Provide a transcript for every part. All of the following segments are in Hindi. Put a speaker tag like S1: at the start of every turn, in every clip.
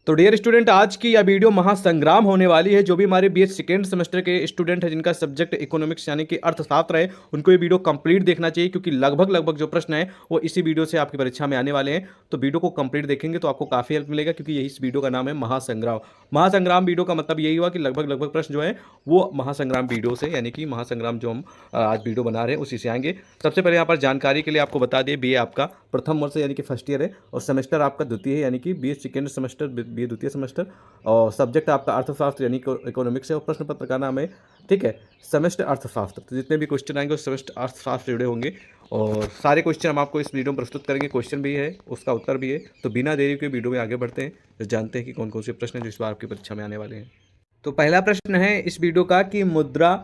S1: तो डियर स्टूडेंट, आज की यह वीडियो महासंग्राम होने वाली है। जो भी हमारे बीएच सेकेंड सेमेस्टर के स्टूडेंट हैं जिनका सब्जेक्ट इकोनॉमिक्स यानी कि अर्थशास्त्र है, उनको ये वीडियो कंप्लीट देखना चाहिए, क्योंकि लगभग जो प्रश्न है वो इसी वीडियो से आपकी परीक्षा में आने वाले हैं। तो वीडियो को कंप्लीट देखेंगे तो आपको काफ़ी हेल्प मिलेगा, क्योंकि यही इस वीडियो का नाम है महासंग्राम। महासंग्राम वीडियो का मतलब यही हुआ कि लगभग प्रश्न जो है वो महासंग्राम वीडियो से, यानी कि महासंग्राम जो हम आज वीडियो बना रहे हैं उसी से आएंगे। सबसे पहले यहाँ पर जानकारी के लिए आपको बता दें, बीए आपका प्रथम वर्ष यानी कि फर्स्ट ईयर है, और सेमेस्टर आपका द्वितीय है यानी कि बीए सेकेंड सेमेस्टर, बीए द्वितीय सेमेस्टर, और सब्जेक्ट आपका अर्थशास्त्र यानी इकोनॉमिक्स है, और प्रश्न पत्र का नाम है, ठीक है, सेमेस्टर अर्थशास्त्र। तो जितने भी क्वेश्चन आएंगे वो सेमेस्टर अर्थशास्त्र से जुड़े होंगे, और सारे क्वेश्चन हम आपको इस वीडियो में प्रस्तुत करेंगे। क्वेश्चन भी है, उसका उत्तर भी है। तो बिना देरी के वीडियो में आगे बढ़ते हैं, तो जानते हैं कि कौन कौन से प्रश्न हैं जो इस बार आपकी परीक्षा में आने वाले हैं। तो पहला प्रश्न है इस वीडियो का कि मुद्रा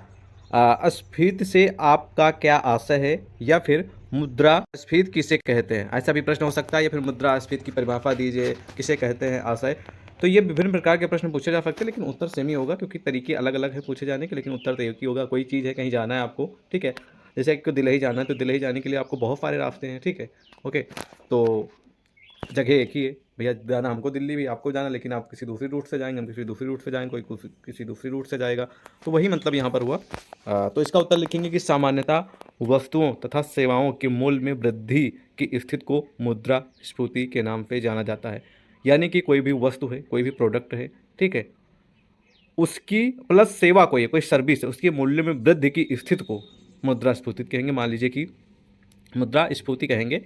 S1: स्फीति से आपका क्या आशय है, या फिर मुद्रास्फीति किसे कहते हैं, ऐसा भी प्रश्न हो सकता है, या फिर मुद्रास्फीति की परिभाषा दीजिए, किसे कहते हैं आशय। तो ये विभिन्न प्रकार के प्रश्न पूछे जा सकते हैं, लेकिन उत्तर सेम ही होगा, क्योंकि तरीके अलग अलग है पूछे जाने के, लेकिन उत्तर तो एक ही होगा। कोई चीज़ है, कहीं जाना है आपको, ठीक है, जैसे कि दिल्ली जाना है, तो दिल्ली जाने के लिए आपको बहुत सारे रास्ते हैं, ठीक है, ओके। तो जगह एक ही है, भैया जाना हमको दिल्ली भी, आपको जाना, लेकिन आप किसी दूसरी रूट से जाएंगे, हम किसी दूसरी रूट से जाएंगे, कोई किसी दूसरी रूट से जाएगा। तो वही मतलब यहाँ पर हुआ। तो इसका उत्तर लिखेंगे कि सामान्यतः वस्तुओं तथा सेवाओं के मूल्य में वृद्धि की स्थिति को मुद्रास्फीति के नाम पे जाना जाता है। यानी कि कोई भी वस्तु है, कोई भी प्रोडक्ट है, ठीक है, उसकी प्लस सेवा कोई है, कोई सर्विस है, उसके मूल्य में वृद्धि की स्थिति को मुद्रास्फीति कहेंगे। मान लीजिए कि मुद्रास्फीति कहेंगे।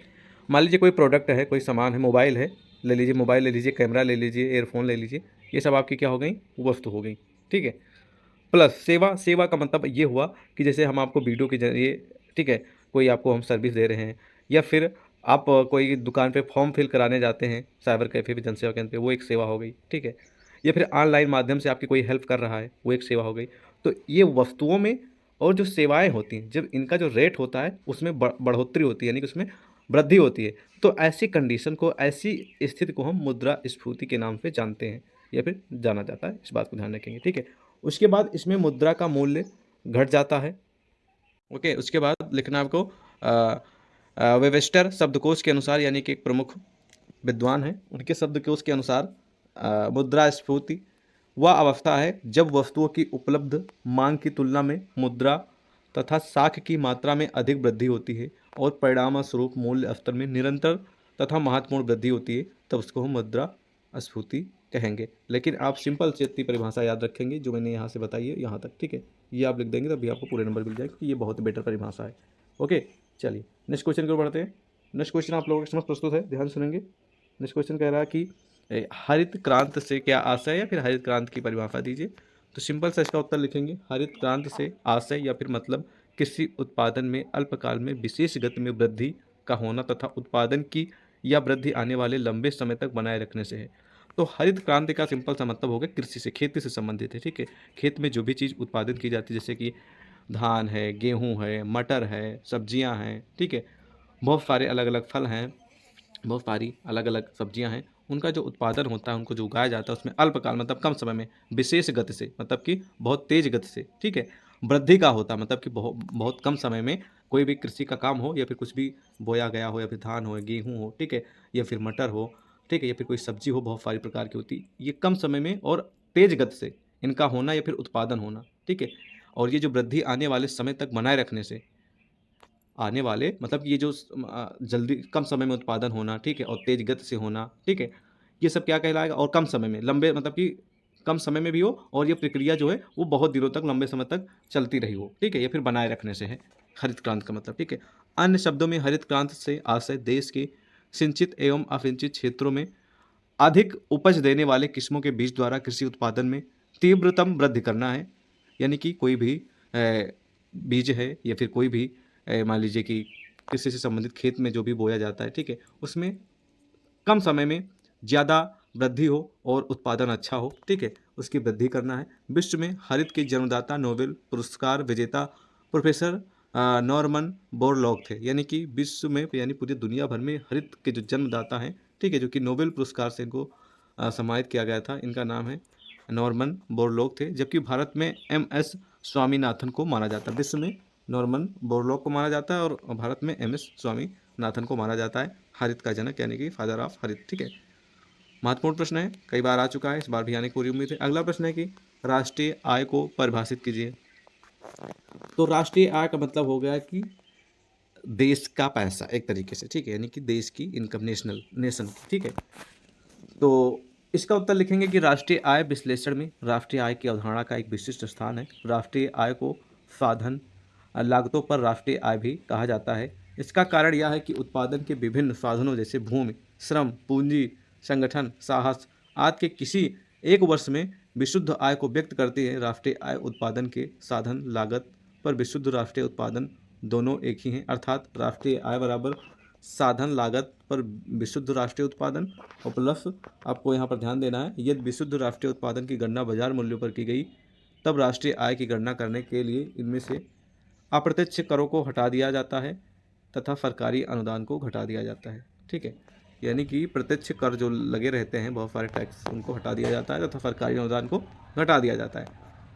S1: मान लीजिए कोई प्रोडक्ट है, कोई सामान है, मोबाइल है, ले लीजिए, मोबाइल ले लीजिए, कैमरा ले लीजिए, एयरफोन ले लीजिए, ये सब आपकी क्या हो गई, वस्तु हो गई, ठीक है। प्लस सेवा, सेवा का मतलब ये हुआ कि जैसे हम आपको वीडियो के जरिए, ठीक है, कोई आपको हम सर्विस दे रहे हैं, या फिर आप कोई दुकान पे फॉर्म फिल कराने जाते हैं, साइबर कैफ़े पे, जनसेवा केंद्र पे, वो एक सेवा हो गई, ठीक है। या फिर ऑनलाइन माध्यम से आपकी कोई हेल्प कर रहा है, वो एक सेवा हो गई। तो ये वस्तुओं में और जो सेवाएं होती हैं, जब इनका जो रेट होता है उसमें बढ़ोतरी होती है, यानी कि उसमें वृद्धि होती है, तो ऐसी कंडीशन को, ऐसी स्थिति को हम मुद्रास्फीति के नाम से जानते हैं, या फिर जाना जाता है। इस बात को ध्यान रखेंगे, ठीक है। उसके बाद इसमें मुद्रा का मूल्य घट जाता है, ओके। उसके बाद लिखना आपको वेबस्टर शब्दकोश के अनुसार, यानी कि एक प्रमुख विद्वान है, उनके शब्दकोश के अनुसार मुद्रास्फीति वह अवस्था है जब वस्तुओं की उपलब्ध मांग की तुलना में मुद्रा तथा साख की मात्रा में अधिक वृद्धि होती है, और परिणामस्वरूप मूल्य स्तर में निरंतर तथा महत्वपूर्ण वृद्धि होती है, तब उसको हम मुद्रास्फीति कहेंगे। लेकिन आप सिंपल से इतनी परिभाषा याद रखेंगे जो मैंने यहाँ से बताई है यहाँ तक, ठीक है। ये आप लिख देंगे तभी आपको पूरे नंबर मिल जाएंगे, क्योंकि ये बहुत बेटर परिभाषा है, ओके। चलिए नेक्स्ट क्वेश्चन की ओर बढ़ते हैं। नेक्स्ट क्वेश्चन आप लोगों के समझ प्रस्तुत है, ध्यान सुनेंगे। नेक्स्ट क्वेश्चन कह रहा है कि हरित क्रांति से क्या आशय है, या फिर हरित क्रांति की परिभाषा दीजिए। तो सिंपल सा इसका उत्तर लिखेंगे, हरित क्रांति से आशय या फिर मतलब कृषि उत्पादन में अल्पकाल में विशेष गति में वृद्धि का होना, तथा उत्पादन की या वृद्धि आने वाले लंबे समय तक बनाए रखने से है। तो हरित क्रांति का सिंपल सा मतलब होगा कृषि से, खेती से संबंधित है, ठीक है। खेत में जो भी चीज़ उत्पादन की जाती है, जैसे कि धान है, गेहूँ है, मटर है, सब्जियाँ हैं, ठीक है, बहुत सारे अलग अलग फल हैं, बहुत सारी अलग अलग सब्जियां हैं, उनका जो उत्पादन होता है, उनको जो उगाया जाता है, उसमें अल्पकाल मतलब कम समय में, विशेष गति से मतलब कि बहुत तेज गति से, ठीक है, वृद्धि का होता है, मतलब कि बहुत बहुत कम समय में कोई भी कृषि का काम हो, या फिर कुछ भी बोया गया हो, या फिर धान हो, गेहूँ हो, ठीक है, या फिर मटर हो, ठीक है, या फिर कोई सब्जी हो, बहुत सारी प्रकार की होती, ये कम समय में और तेज गति से इनका होना, या फिर उत्पादन होना, ठीक है। और ये जो वृद्धि आने वाले समय तक बनाए रखने से, आने वाले मतलब ये जो जल्दी कम समय में उत्पादन होना, ठीक है, और तेज गति से होना, ठीक है, ये सब क्या कहलाएगा, और कम समय में, लंबे मतलब कि कम समय में भी हो, और ये प्रक्रिया जो है वो बहुत दिनों तक, लंबे समय तक चलती रही हो, ठीक है, या फिर बनाए रखने से है हरित क्रांति का मतलब, ठीक है। अन्य शब्दों में हरित क्रांति से आशय देश के सिंचित एवं असिंचित क्षेत्रों में अधिक उपज देने वाले किस्मों के बीज द्वारा कृषि उत्पादन में तीव्रतम वृद्धि करना है। यानी कि कोई भी बीज है, या फिर कोई भी मान लीजिए कि कृषि से संबंधित खेत में जो भी बोया जाता है, ठीक है, उसमें कम समय में ज़्यादा वृद्धि हो और उत्पादन अच्छा हो, ठीक है, उसकी वृद्धि करना है। विश्व में हरित के जन्मदाता नोबेल पुरस्कार विजेता प्रोफेसर नॉर्मन बोरलॉग थे। यानी कि विश्व में, यानी पूरी दुनिया भर में हरित के जो जन्मदाता हैं, ठीक है, जो कि नोबेल पुरस्कार से इनको सम्मानित किया गया था, इनका नाम है नॉर्मन बोरलॉग थे। जबकि भारत में MS स्वामीनाथन को माना जाता है। विश्व में नॉर्मन बोरलॉग को माना जाता है, और भारत में MS स्वामीनाथन को माना जाता है हरित का जनक, यानी कि फादर ऑफ हरित, ठीक है। महत्वपूर्ण प्रश्न है, कई बार आ चुका है, इस बार भी आने की पूरी उम्मीद है। अगला प्रश्न है कि राष्ट्रीय आय को परिभाषित कीजिए। तो राष्ट्रीय आय का मतलब हो गया कि देश का पैसा एक तरीके से, ठीक है, यानी कि देश की इनकम, नेशन की, ठीक है। तो इसका उत्तर लिखेंगे कि राष्ट्रीय आय विश्लेषण में राष्ट्रीय आय की अवधारणा का एक विशिष्ट स्थान है। राष्ट्रीय आय को साधन लागतों पर राष्ट्रीय आय भी कहा जाता है। इसका कारण यह है कि उत्पादन के विभिन्न साधनों जैसे भूमि, श्रम, पूंजी, संगठन, साहस आदि के किसी एक वर्ष में विशुद्ध आय को व्यक्त करती है। राष्ट्रीय आय उत्पादन के साधन लागत पर विशुद्ध राष्ट्रीय उत्पादन दोनों एक ही हैं, अर्थात राष्ट्रीय आय बराबर साधन लागत पर विशुद्ध राष्ट्रीय उत्पादन। और प्लस आपको यहाँ पर ध्यान देना है, यदि विशुद्ध राष्ट्रीय उत्पादन की गणना बाजार मूल्यों पर की गई तब राष्ट्रीय आय की गणना करने के लिए इनमें से अप्रत्यक्ष करों को हटा दिया जाता है तथा सरकारी अनुदान को घटा दिया जाता है, ठीक है। यानी कि प्रत्यक्ष कर जो लगे रहते हैं, बहुत सारे टैक्स, उनको हटा दिया जाता है तथा सरकारी अनुदान को घटा दिया जाता है।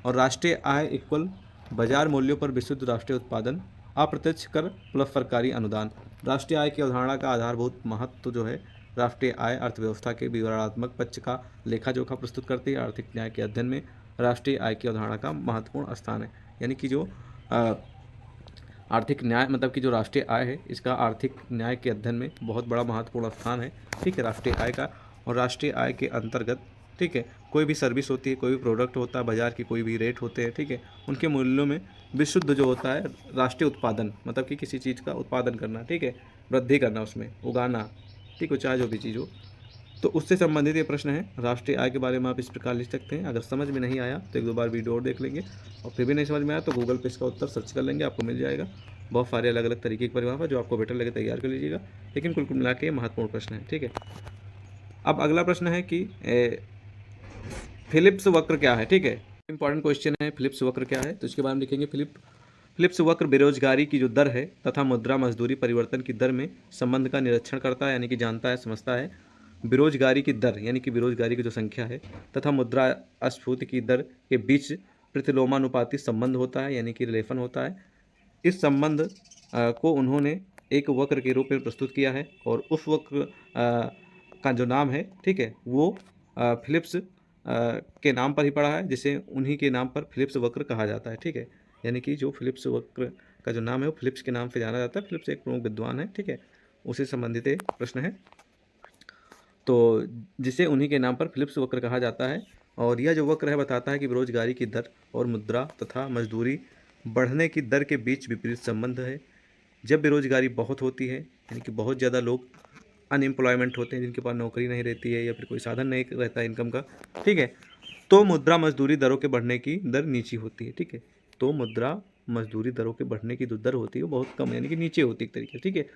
S1: और राष्ट्रीय आय इक्वल बाजार मूल्यों पर विशुद्ध राष्ट्रीय उत्पादन, अप्रत्यक्ष कर प्लस सरकारी अनुदान। राष्ट्रीय आय की अवधारणा का आधारभूत महत्व जो है, राष्ट्रीय आय अर्थव्यवस्था के विवरणात्मक पक्ष का लेखा जोखा प्रस्तुत करती है। आर्थिक न्याय के अध्ययन में राष्ट्रीय आय की अवधारणा का महत्वपूर्ण स्थान है। यानी कि जो आर्थिक न्याय मतलब कि जो राष्ट्रीय आय है, इसका आर्थिक न्याय के अध्ययन में बहुत बड़ा महत्वपूर्ण स्थान है, ठीक है, राष्ट्रीय आय का। और राष्ट्रीय आय के अंतर्गत, ठीक है, कोई भी सर्विस होती है, कोई भी प्रोडक्ट होता है, बाजार की कोई भी रेट होते हैं, ठीक है, उनके मूल्यों में विशुद्ध जो होता है राष्ट्रीय उत्पादन, मतलब कि किसी चीज़ का उत्पादन करना, ठीक है, वृद्धि करना, उसमें उगाना, ठीक है, चाहे जो भी चीज़ हो, तो उससे संबंधित ये प्रश्न है। राष्ट्रीय आय के बारे में आप इस प्रकार लिख सकते हैं। अगर समझ में नहीं आया तो एक दो बार वीडियो और देख लेंगे, और फिर भी नहीं समझ में आया तो गूगल पे इसका उत्तर सर्च कर लेंगे, आपको मिल जाएगा। बहुत सारे अलग अलग तरीके की परिभाषा, जो आपको बेटर लगे तैयार कर लीजिएगा, लेकिन कुल मिला के महत्वपूर्ण प्रश्न है, ठीक है। अब अगला प्रश्न है कि फिलिप्स वक्र क्या है, ठीक है, इंपॉर्टेंट क्वेश्चन है। फिलिप्स वक्र क्या है, तो इसके बारे में लिखेंगे। फिलिप्स वक्र बेरोजगारी की जो दर है तथा मुद्रा मजदूरी परिवर्तन की दर में संबंध का निरीक्षण करता है, यानी कि जानता है, समझता है। बेरोजगारी की दर यानी कि बेरोजगारी की जो संख्या है तथा मुद्रास्फीति की दर के बीच प्रतिलोमानुपाती संबंध होता है, यानी कि रिलेशन होता है। इस संबंध को उन्होंने एक वक्र के रूप में प्रस्तुत किया है, और उस वक्र का जो नाम है, ठीक है, वो फिलिप्स के नाम पर ही पड़ा है, जिसे उन्हीं के नाम पर फिलिप्स वक्र कहा जाता है, ठीक है। यानी कि जो फिलिप्स वक्र का जो नाम है वो फिलिप्स के नाम से जाना जाता है। फिलिप्स एक प्रमुख विद्वान है, ठीक है, उसी संबंधित एक प्रश्न है, तो जिसे उन्हीं के नाम पर फिलिप्स वक्र कहा जाता है। और यह जो वक्र है बताता है कि बेरोजगारी की दर और मुद्रा तथा मजदूरी बढ़ने की दर के बीच विपरीत संबंध है। जब बेरोजगारी बहुत होती है, यानी कि बहुत ज़्यादा लोग अनएम्प्लॉयमेंट होते हैं, जिनके पास नौकरी नहीं रहती है या फिर कोई साधन नहीं रहता इनकम का, ठीक है, तो मुद्रा मजदूरी दरों के बढ़ने की दर नीची होती है, ठीक है। तो मुद्रा मजदूरी दरों के बढ़ने की जो दर होती है वो बहुत कम, यानी कि नीचे होती है एक तरीके से, ठीक है।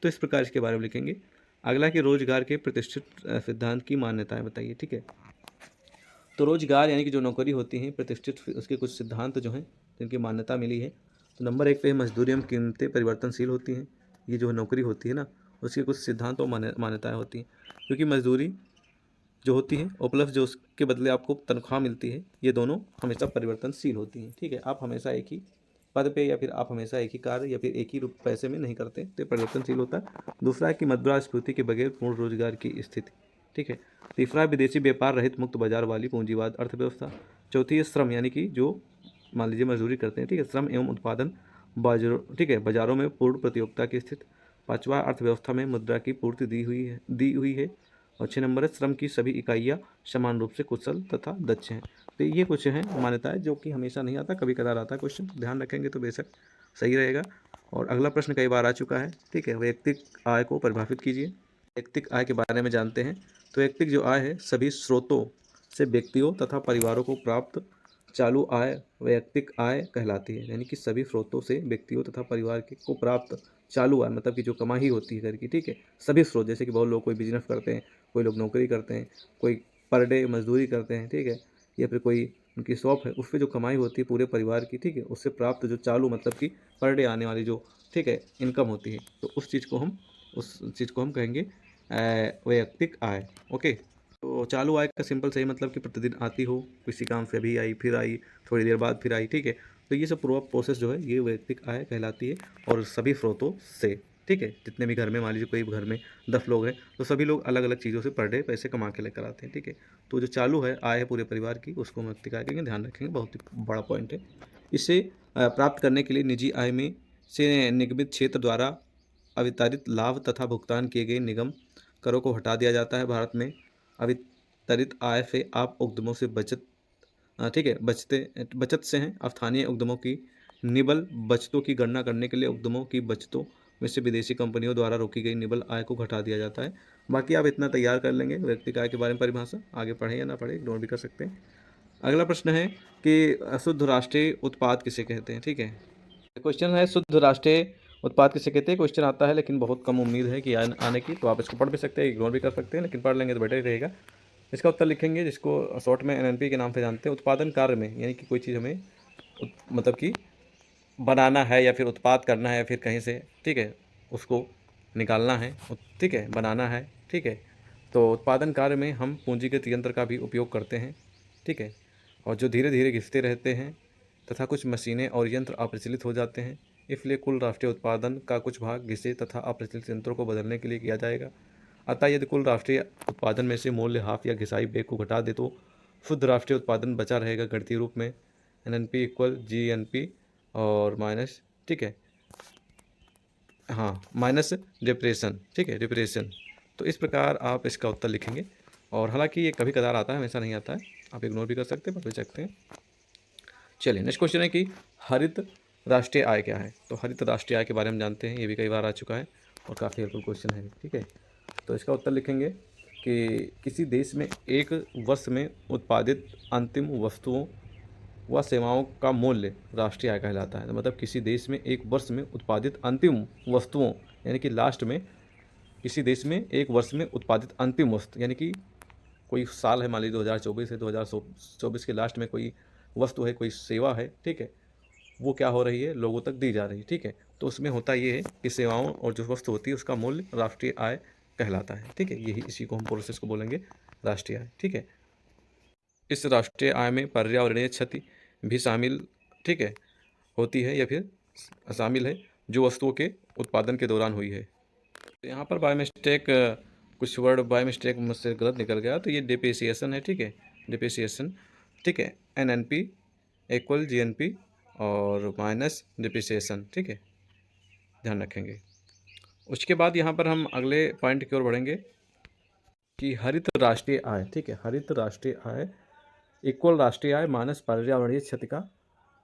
S1: तो इस प्रकार इसके बारे में लिखेंगे। अगला कि रोजगार के प्रतिष्ठित सिद्धांत की मान्यताएं बताइए, ठीक है। तो रोजगार यानी कि जो नौकरी होती है प्रतिष्ठित, उसके कुछ सिद्धांत जो हैं जिनकी मान्यता मिली है। तो नंबर 1 पे मजदूरी एवं कीमतें परिवर्तनशील होती हैं। ये जो नौकरी होती है ना, उसके कुछ सिद्धांत और मान्यताएं होती हैं, क्योंकि मजदूरी जो होती है और प्लस जो उसके बदले आपको तनख्वाह मिलती है, ये दोनों हमेशा परिवर्तनशील होती हैं, ठीक है। आप हमेशा एक ही पद पे या फिर आप हमेशा एक ही कार्य या फिर एक ही पैसे में नहीं करते, तो परिवर्तनशील होता है। दूसरा है कि मुद्रास्फीति के बगैर पूर्ण रोजगार की स्थिति, ठीक है। तीसरा है विदेशी व्यापार रहित मुक्त बाजार वाली पूंजीवाद अर्थव्यवस्था। चौथी है श्रम, यानी कि जो मान लीजिए मजदूरी करते हैं, ठीक है, श्रम एवं उत्पादन बाजारों, ठीक है, बाजारों में पूर्ण प्रतियोगिता की स्थिति। पांचवा, अर्थव्यवस्था में मुद्रा की पूर्ति दी हुई है। और 6 नंबर है श्रम की सभी इकाइयाँ समान रूप से कुशल तथा दक्ष हैं। तो ये कुछ हैं मान्यताएं, जो कि हमेशा नहीं आता, कभी कदार आता है क्वेश्चन, ध्यान रखेंगे तो बेशक सही रहेगा। और अगला प्रश्न कई बार आ चुका है, ठीक है, वैयक्तिक आय को परिभाषित कीजिए। वैयक्तिक आय के बारे में जानते हैं। तो वैयक्तिक जो आय है सभी स्रोतों से व्यक्तियों तथा परिवारों को प्राप्त चालू आय वैयक्तिक आय कहलाती है। यानी कि सभी स्रोतों से व्यक्तियों तथा परिवार को प्राप्त चालू आय, मतलब कि जो कमाई होती है घर की, ठीक है, सभी स्रोत, जैसे कि बहुत लोग कोई बिजनेस करते हैं, कोई लोग नौकरी करते हैं, कोई पर डे मजदूरी करते हैं, ठीक है, या फिर कोई उनकी शॉप है, उस पर जो कमाई होती है पूरे परिवार की, ठीक है, उससे प्राप्त जो चालू मतलब कि पर डे आने वाली जो, ठीक है, इनकम होती है, तो उस चीज़ को हम कहेंगे वैयक्तिक आय। ओके, तो चालू आय का सिंपल सही मतलब कि प्रतिदिन आती हो, किसी काम से अभी आई, फिर आई, थोड़ी देर बाद फिर आई, ठीक है। तो ये सब पूरा प्रोसेस जो है ये वैयक्तिक आय कहलाती है, और सभी स्रोतों से, ठीक है। जितने भी घर में मान लीजिए कोई घर में 10 लोग हैं तो सभी लोग अलग अलग चीज़ों से पर डे पैसे कमा के लेकर आते हैं, ठीक है। तो जो चालू है आय है पूरे परिवार की, उसको हम व्यक्ति का आय कहेंगे, ध्यान रखेंगे, बहुत ही बड़ा पॉइंट है। इसे प्राप्त करने के लिए निजी आय में से निगमित क्षेत्र द्वारा अवितरित लाभ तथा भुगतान किए गए निगम करों को हटा दिया जाता है। भारत में अवितरित आय से आप उद्यमों से ठीक है, बचत से हैं। स्थानीय उद्यमों की निबल बचतों की गणना करने के लिए उद्यमों की बचतों में से विदेशी कंपनियों द्वारा रोकी गई निबल आय को घटा दिया जाता है। बाकी आप इतना तैयार कर लेंगे, व्यक्तिगत आय के बारे में परिभाषा, आगे पढ़ें या ना पढ़ें, इग्नोर भी कर सकते हैं। अगला प्रश्न है कि शुद्ध राष्ट्रीय उत्पाद किसे कहते हैं, ठीक है। क्वेश्चन है शुद्ध राष्ट्रीय उत्पाद किसे कहते हैं। क्वेश्चन आता है लेकिन बहुत कम उम्मीद है कि आने की, तो आप इसको पढ़ भी सकते हैं, इग्नोर भी कर सकते हैं, लेकिन पढ़ लेंगे तो बेटर ही रहेगा। इसका उत्तर लिखेंगे, जिसको शॉर्ट में एनएनपी के नाम से जानते हैं। उत्पादन कार्य में, यानी कि कोई चीज़ हमें मतलब कि बनाना है या फिर उत्पाद करना है या फिर कहीं से, ठीक है, उसको निकालना है, ठीक है, बनाना है, ठीक है। तो उत्पादन कार्य में हम पूंजीगत यंत्र का भी उपयोग करते हैं, ठीक है, और जो धीरे धीरे घिसते रहते हैं तथा कुछ मशीनें और यंत्र अप्रचलित हो जाते हैं। इसलिए कुल राष्ट्रीय उत्पादन का कुछ भाग घिसे तथा अप्रचलित यंत्रों को बदलने के लिए किया जाएगा। अतः यदि कुल राष्ट्रीय उत्पादन में से मूल्य हाफ या घिसाई बैग को घटा दे तो शुद्ध राष्ट्रीय उत्पादन बचा रहेगा गणितीय रूप में एनएनपी इक्वल जीएनपी और माइनस, ठीक है, हाँ, माइनस डिप्रेशन, ठीक है, डिप्रेशन। तो इस प्रकार आप इसका उत्तर लिखेंगे। और हालांकि ये कभी कदार आता है, हमेशा नहीं आता है, आप इग्नोर भी कर सकते हैं, पढ़ भी सकते हैं। चलिए नेक्स्ट क्वेश्चन है कि हरित राष्ट्रीय आय क्या है। तो हरित राष्ट्रीय आय के बारे में जानते हैं, ये भी कई बार आ चुका है और काफ़ी हेल्पफुल क्वेश्चन है, ठीक है। तो इसका उत्तर लिखेंगे कि किसी देश में एक वर्ष में उत्पादित अंतिम वस्तुओं व सेवाओं का मूल्य राष्ट्रीय आय कहलाता है। तो मतलब किसी देश में एक वर्ष में उत्पादित अंतिम वस्तुओं, यानी कि लास्ट में किसी देश में एक वर्ष में उत्पादित अंतिम वस्तु, यानी कि कोई साल है, मान लीजिए 2024 है, 2024 के लास्ट में कोई वस्तु है, कोई सेवा है, ठीक है, वो क्या हो रही है, लोगों तक दी जा रही है, ठीक है। तो उसमें होता ये है कि सेवाओं और जो वस्तु होती है उसका मूल्य राष्ट्रीय आय कहलाता है, ठीक है। यही इसी को हम प्रोसेस को बोलेंगे राष्ट्रीय आय, ठीक है। इस राष्ट्रीय आय में पर्यावरणीय क्षति भी शामिल, ठीक है, होती है या फिर शामिल है जो वस्तुओं के उत्पादन के दौरान हुई है। तो यहाँ पर बाय मिस्टेक कुछ वर्ड बाय मिस्टेक मुझसे गलत निकल गया, तो ये डिप्रिसिएशन है, ठीक है, डिप्रिसिएशन, ठीक है, एनएनपी इक्वल जीएनपी और माइनस डिप्रिसिएशन, ठीक है, ध्यान रखेंगे। उसके बाद यहाँ पर हम अगले पॉइंट की ओर बढ़ेंगे कि हरित राष्ट्रीय आय, ठीक है, हरित राष्ट्रीय आय इक्वल राष्ट्रीय आय माइनस पर्यावरणीय क्षति का,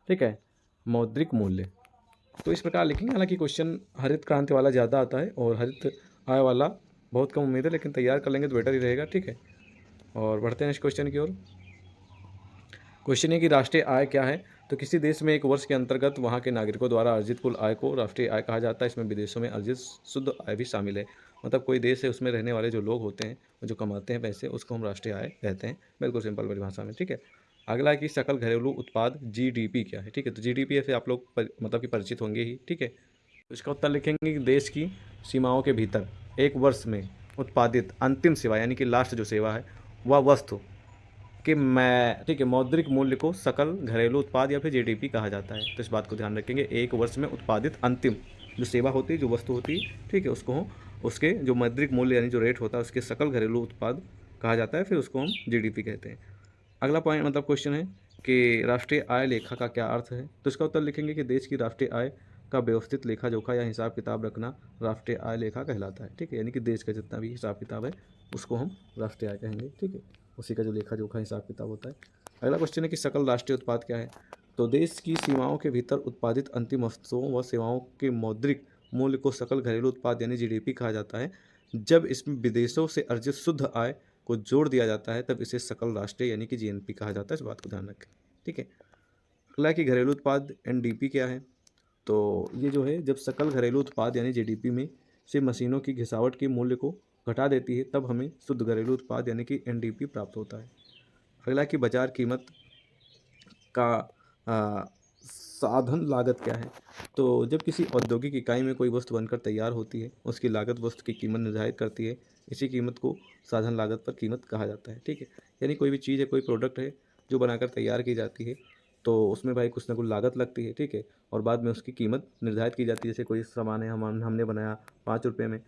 S1: ठीक है, मौद्रिक मूल्य। तो इस प्रकार लिखेंगे। हालांकि क्वेश्चन हरित क्रांति वाला ज़्यादा आता है और हरित आय वाला बहुत कम उम्मीद है, लेकिन तैयार कर लेंगे तो बेटर ही रहेगा, ठीक है। और बढ़ते हैं इस क्वेश्चन की ओर। क्वेश्चन है कि राष्ट्रीय आय क्या है। तो किसी देश में एक वर्ष के अंतर्गत वहाँ के नागरिकों द्वारा अर्जित कुल आय को राष्ट्रीय आय कहा जाता है। इसमें विदेशों में अर्जित शुद्ध आय भी शामिल है। मतलब कोई देश है, उसमें रहने वाले जो लोग होते हैं, जो कमाते हैं पैसे, उसको हम राष्ट्रीय आय कहते हैं, बिल्कुल सिंपल परिभाषा में, ठीक है। अगला है कि सकल घरेलू उत्पाद जीडीपी क्या है, ठीक है। तो जीडीपी से आप लोग मतलब कि परिचित होंगे ही, ठीक है। तो इसका उत्तर लिखेंगे कि देश की सीमाओं के भीतर एक वर्ष में उत्पादित अंतिम सेवा, यानी कि लास्ट जो सेवा है, वह वस्तु कि मैं, ठीक है, मौद्रिक मूल्य को सकल घरेलू उत्पाद या फिर जीडीपी कहा जाता है। तो इस बात को ध्यान रखेंगे, एक वर्ष में उत्पादित अंतिम जो सेवा होती है, जो वस्तु होती है, ठीक है, उसको हम उसके जो मौद्रिक मूल्य यानी जो रेट होता है उसके सकल घरेलू उत्पाद कहा जाता है, फिर उसको हम जीडीपी कहते हैं। अगला पॉइंट मतलब क्वेश्चन है कि राष्ट्रीय आय लेखा का क्या अर्थ है। तो इसका उत्तर लिखेंगे कि देश की राष्ट्रीय आय का व्यवस्थित लेखा जोखा या हिसाब किताब रखना राष्ट्रीय आय लेखा कहलाता है, ठीक है। यानी कि देश का जितना भी हिसाब किताब है उसको हम राष्ट्रीय आय कहेंगे, ठीक है, उसी का जो लेखा जोखा हिसाब किताब होता है। अगला क्वेश्चन है कि सकल राष्ट्रीय उत्पाद क्या है। तो देश की सीमाओं के भीतर उत्पादित अंतिम वस्तुओं व सेवाओं के मौद्रिक मूल्य को सकल घरेलू उत्पाद यानी जीडीपी कहा जाता है। जब इसमें विदेशों से अर्जित शुद्ध आय को जोड़ दिया जाता है तब इसे सकल राष्ट्रीय यानी कि जीएनपी कहा जाता है। इस बात को ध्यान रखें, ठीक है। अगला कि घरेलू उत्पाद एनडीपी क्या है। तो ये जो है, जब सकल घरेलू उत्पाद यानी जीडीपी में से मशीनों की घिसावट के मूल्य को घटा देती है तब हमें शुद्ध घरेलू उत्पाद यानी कि एनडीपी प्राप्त होता है। अगला कि बाजार कीमत का साधन लागत क्या है। तो जब किसी औद्योगिक इकाई में कोई वस्तु बनकर तैयार होती है उसकी लागत वस्तु की कीमत निर्धारित करती है। इसी कीमत को साधन लागत पर कीमत कहा जाता है, ठीक है। यानी कोई भी चीज़ है, कोई प्रोडक्ट है जो बनाकर तैयार की जाती है, तो उसमें भाई कुछ ना कुछ लागत लगती है, ठीक है, और बाद में उसकी कीमत निर्धारित की जाती है। जैसे कोई सामान है हमने बनाया 5 रुपये में,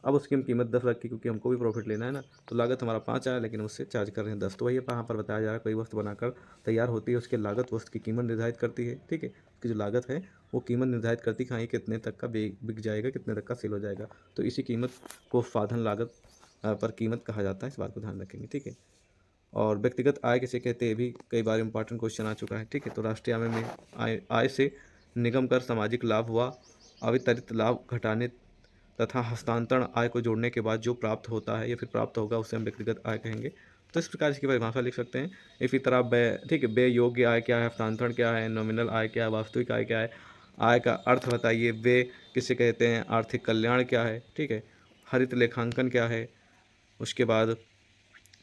S1: अब उसकी हम कीमत 10 रखी क्योंकि हमको भी प्रॉफिट लेना है ना, तो लागत हमारा 5 आया लेकिन उससे चार्ज कर रहे हैं 10। तो वही यहाँ पर बताया जा रहा है, कोई वस्तु बनाकर तैयार होती है, उसकी लागत वस्तु की कीमत निर्धारित करती है, ठीक है, उसकी जो लागत है वो कीमत निर्धारित करती है कि हाँ ये कितने तक का बिक जाएगा, कितने तक का सेल हो जाएगा। तो इसी कीमत को साधन लागत पर कीमत कहा जाता है, इस बात को ध्यान रखेंगे, ठीक है। और व्यक्तिगत आय किसे कहते हैं भी कई बार इंपॉर्टेंट क्वेश्चन आ चुका है, ठीक है। तो राष्ट्रीय आय में आय से निगम कर सामाजिक लाभ व अवितरित लाभ घटाने तथा हस्तांतरण आय को जोड़ने के बाद जो प्राप्त होता है या फिर प्राप्त होगा उसे हम व्यक्तिगत आय कहेंगे। तो इस प्रकार इसकी परिभाषा लिख सकते हैं। इसी तरह व्यय, ठीक है, व्यय योग्य आय क्या है, हस्तांतरण क्या है, नॉमिनल आय क्या है, वास्तविक आय क्या है, आय का अर्थ बताइए, व्यय किसे कहते हैं, आर्थिक कल्याण क्या है, ठीक है, हरित लेखांकन क्या है, उसके बाद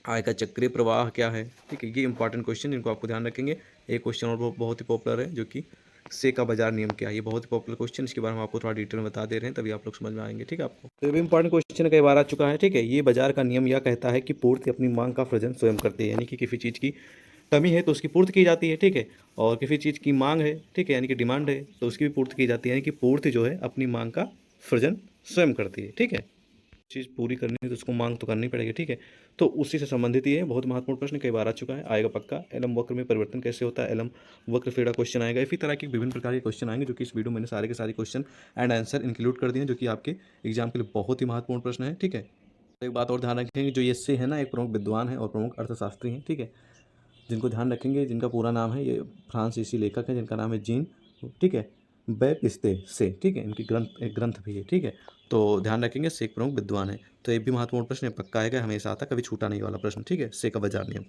S1: आय का चक्रीय प्रवाह क्या है, ठीक है। ये इंपॉर्टेंट क्वेश्चन, इनको आपको ध्यान रखेंगे। एक क्वेश्चन और बहुत ही पॉपुलर है जो कि से का बाजार नियम क्या है, ये बहुत ही पॉपुलर क्वेश्चन, इसके बारे में आपको थोड़ा डिटेल में बता दे रहे हैं तभी आप लोग समझ में आएंगे, ठीक है आपको। तो ये भी इंपॉर्टेंट क्वेश्चन कई बार आ चुका है, ठीक है। ये बाजार का नियम यह कहता है कि पूर्ति अपनी मांग का सृजन स्वयं करती है, यानी कि किसी चीज़ की कमी है तो उसकी पूर्ति की जाती है, ठीक है, और किसी चीज़ की मांग है, ठीक है, यानी कि डिमांड है तो उसकी भी पूर्ति की जाती है, यानी कि पूर्ति जो है अपनी मांग का सृजन स्वयं करती है, ठीक है। चीज़ पूरी करनी है तो उसको मांग तो करनी पड़ेगी, ठीक है। तो उसी से संबंधित ये बहुत महत्वपूर्ण प्रश्न कई बार आ चुका है, आएगा पक्का। एलम वक्र में परिवर्तन कैसे होता है, एलम वक्र फेड़ा क्वेश्चन आएगा। इसी तरह के विभिन्न प्रकार के क्वेश्चन आएंगे जो कि इस वीडियो में मैंने सारे के सारे क्वेश्चन एंड आंसर इंक्लूड कर दिए हैं, जो कि आपके एग्जाम के लिए बहुत ही महत्वपूर्ण प्रश्न है, ठीक है। तो एक बात और ध्यान रखेंगे, जो ये से है ना, एक प्रमुख विद्वान है और प्रमुख अर्थशास्त्री हैं, ठीक है, जिनको ध्यान रखेंगे, जिनका पूरा नाम है, ये फ्रांसीसी लेखक हैं जिनका नाम है जीन, ठीक है, बैप्टिस्ते से, ठीक है, इनकी एक ग्रंथ भी है, ठीक है। तो ध्यान रखेंगे, से एक प्रमुख विद्वान है। तो ये भी महत्वपूर्ण प्रश्न है, पक्का आएगा, हमेशा आता, कभी छूटा नहीं वाला प्रश्न, ठीक है, से का बाजार नियम।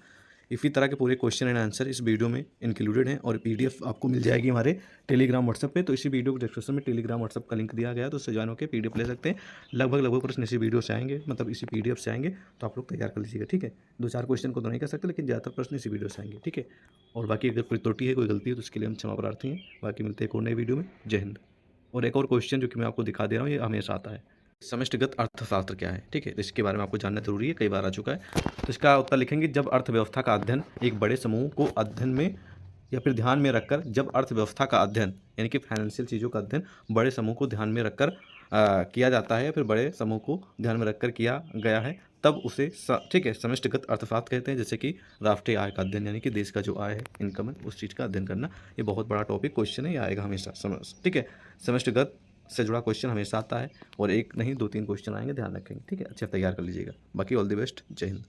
S1: इसी तरह के पूरे क्वेश्चन एंड आंसर इस वीडियो में इंक्लूडेड हैं और पीडीएफ आपको मिल जाएगी हमारे टेलीग्राम व्हाट्सएप पे। तो इसी वीडियो के डिस्क्रिप्शन में टेलीग्राम व्हाट्सएप का लिंक दिया गया है, तो उससे ज्वाइन होकर पीडीएफ ले सकते हैं। लगभग प्रश्न इसी वीडियो से आएंगे, मतलब इसी पीडीएफ से आएंगे, तो आप लोग तैयार कर लीजिएगा, ठीक है। 2-4 क्वेश्चन को तो नहीं कर सकते लेकिन ज़्यादातर प्रश्न इसी वीडियो से आएंगे, ठीक है। और बाकी अगर कोई त्रुटि है, कोई गलती है तो उसके लिए हम क्षमा प्रार्थी हैं। बाकी मिलते हैं एक और नई वीडियो में। जय हिंद। और एक और क्वेश्चन जो कि मैं आपको दिखा दे रहा हूँ, ये हमेशा आता है, समष्टिगत अर्थशास्त्र क्या है, ठीक है, तो इसके बारे में आपको जानना जरूरी है, कई बार आ चुका है। तो इसका उत्तर लिखेंगे, जब अर्थव्यवस्था का अध्ययन एक बड़े समूह को अध्ययन में या फिर ध्यान में रखकर, जब अर्थव्यवस्था का अध्ययन यानी कि फाइनेंशियल चीज़ों का अध्ययन बड़े समूह को ध्यान में रखकर किया जाता है या फिर बड़े समूह को ध्यान में रखकर किया गया है, तब उसे ठीक है समष्टिगत अर्थशास्त्र कहते हैं। जैसे कि राष्ट्रीय आय का अध्ययन, यानी कि देश का जो आय है, इनकम है, उस चीज़ का अध्ययन करना, ये बहुत बड़ा टॉपिक क्वेश्चन है, ये आएगा हमेशा, ठीक है। समष्टिगत से जुड़ा क्वेश्चन हमेशा आता है और एक नहीं 2-3 क्वेश्चन आएंगे, ध्यान रखेंगे, ठीक है। अच्छा तैयार कर लीजिएगा। बाकी ऑल द बेस्ट, जय हिंद।